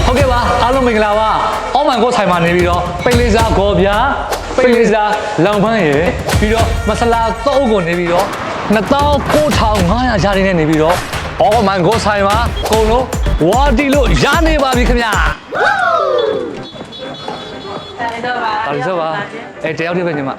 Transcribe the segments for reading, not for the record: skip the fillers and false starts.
ဟုတ်ကဲ့ပါအားလုံးမင်္ဂလာပါအောက်မန်ကိုဆိုင်မှာနေပြီးတော့ပိတ်လေးစားဂေါ်ပြာပိတ်လေးစားလောင်ပန်းရယ်ပြီးတော့မဆလာ3အုပ်ကိုနေပြီးတော့29,500ချားနေပြီးတော့အောက်မန်ကိုဆိုင်မှာကုန်လို့ဝါတီလို့ရနေပါပြီခင်ဗျာဒါလေးတော့ပါတယောက်တည်းပဲညီမ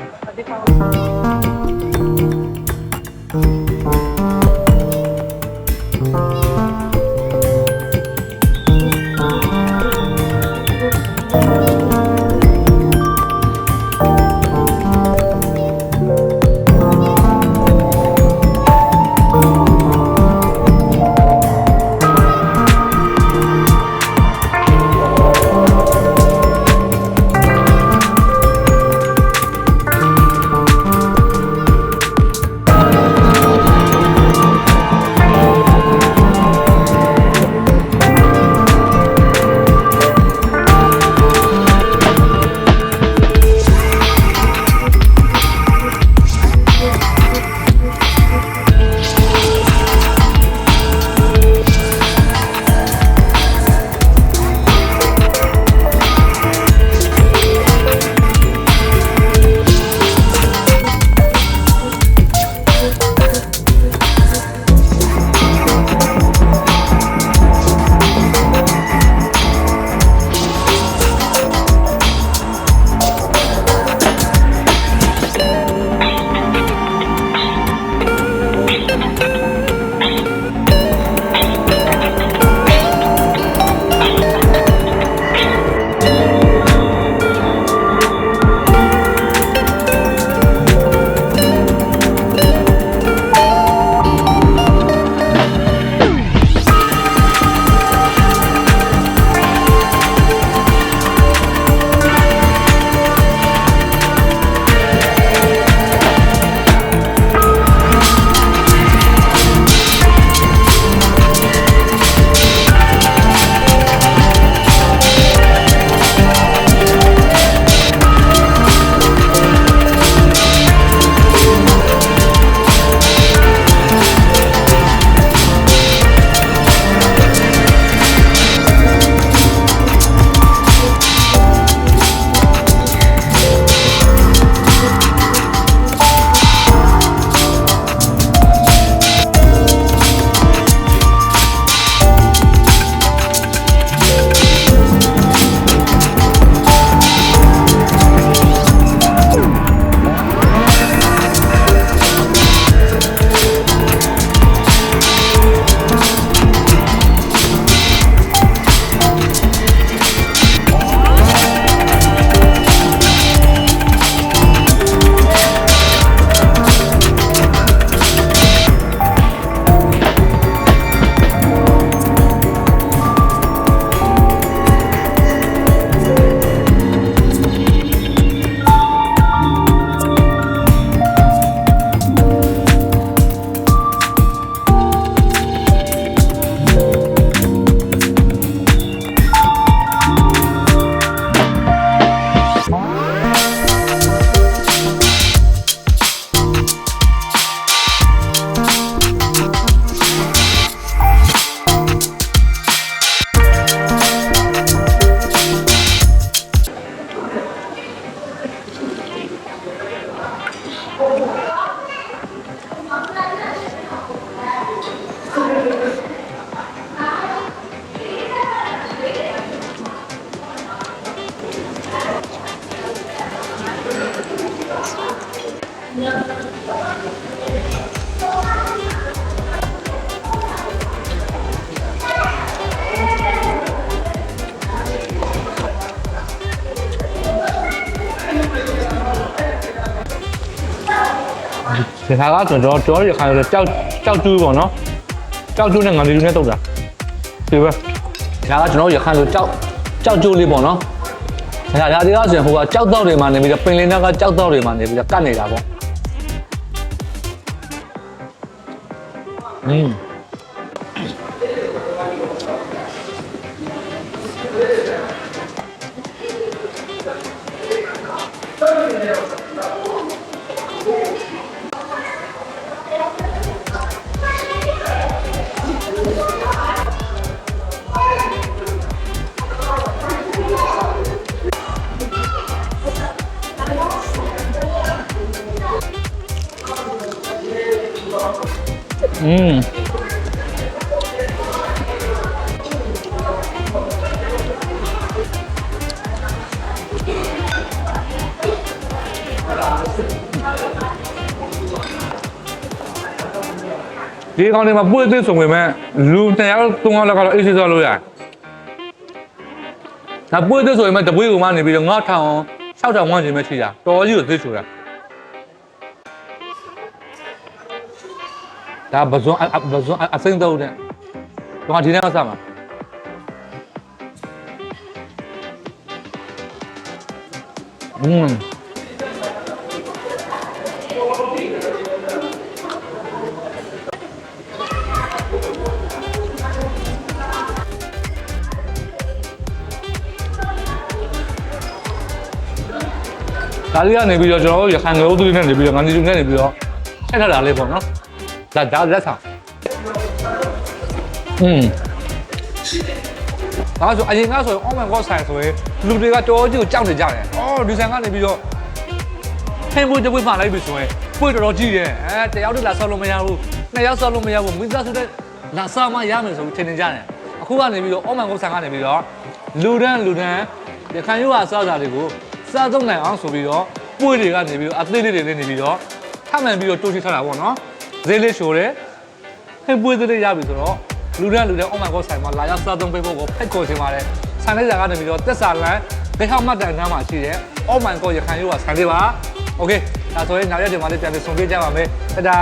ဒီခါကကျွန်တော်ကြောရခိုင်ရကြောက်ကျူးပေါ့နော်ကြောက်ကျူးနဲ့ငါလေးလူနဲ့တုတ်တာဒီပဲဒါကကျွန်တော်ရခိုင်ဆိုကြောက်ကျူးလေးပေါ့နော်ဒါဒီကဆိုရင်ဟိုကကြောက်တော့တွေမှာနေပြီးတော့ပင်လင်းကကြောက်တော့တွေမှာနေပြီးတော့ကတ်နေတာပေါ့ ဒီကောင်တွေမှာပွေးသေးဆိုဝင်မဲ့လူ2ယောက်3ယောက်လောက်ကတော့အေးဆေးစောလို့ရတယ်။ဒါပွေးသေးဆိုရင်မဲ့တပွေးကောင်မှနေပြီးတော့9000 6000ဝန်းကျင်ပဲရှိတာတော်ကြီးကိုသိဆိုတာဒါဘဇွန်အစိမ့်တော့တဲ့တော့ဒီနေ့ကစမှာဒါလေးကနေပြီးတော့ကျွန်တော်တို့ရခိုင်ငယ်ဦးသူတွေနဲ့နေပြီးတော့ငါးနီစုနဲ့နေပြီးတော့ထည့်ထားတာလေးပေါ့နော်ဒါလက်ဆောင်ဒါဆိုအရင်ကဆိုရင် online course ဆိုင်ဆိုရင်လူတွေကတော်ကြီးကိုကြောက်နေကြတယ်ဒီဆိုင်ကနေပြီးတော့ဟင်းဘူးတပွေးမှလိုက်ပြီဆိုရင်ပွေးတော်ကြီးတယ်တယောက်တည်းလာဆောက်လို့မရဘူးနှစ်ယောက်ဆောက်လို့မရဘူးမိသားစုတဲ့လာဆောက်မှရမယ်ဆိုပြီးထင်နေကြတယ်အခုကနေပြီးတော့ online course ဆိုင်ကနေပြီးတော့လူတန်းရခိုင်ရိုးကဆောက်တာတွေကိုစားသုံးနိုင်အောင်ဆိုပြီးတော့ပွေးတွေကနေပြီးတော့အသေးလေးတွေနေပြီးတော့ထမှန်ပြီးတော့တိုးချိထားတာပေါ့နော်ဈေးလေးရှိုးတယ်ဟင်းပွေးသေးလေးရပြီဆိုတော့လူတန်း oh my god ဆိုင်မှာလာရောက်စားသုံးပေးဖို့ကိုဖိတ်ခေါ်ချင်ပါတယ်ဆိုင်လေးစာကနေပြီးတော့တက်စာလန်ဘယ်ဟောက်မှတ်တန်တန်းမှာရှိတယ် oh my god ရခိုင်ရိုးကဆိုင်လေးပါ okay ဒါဆိုရင်နောက်ရက်ဒီမှာလေးပြန်ပြီးဆုံပြကြပါမယ်တဒါ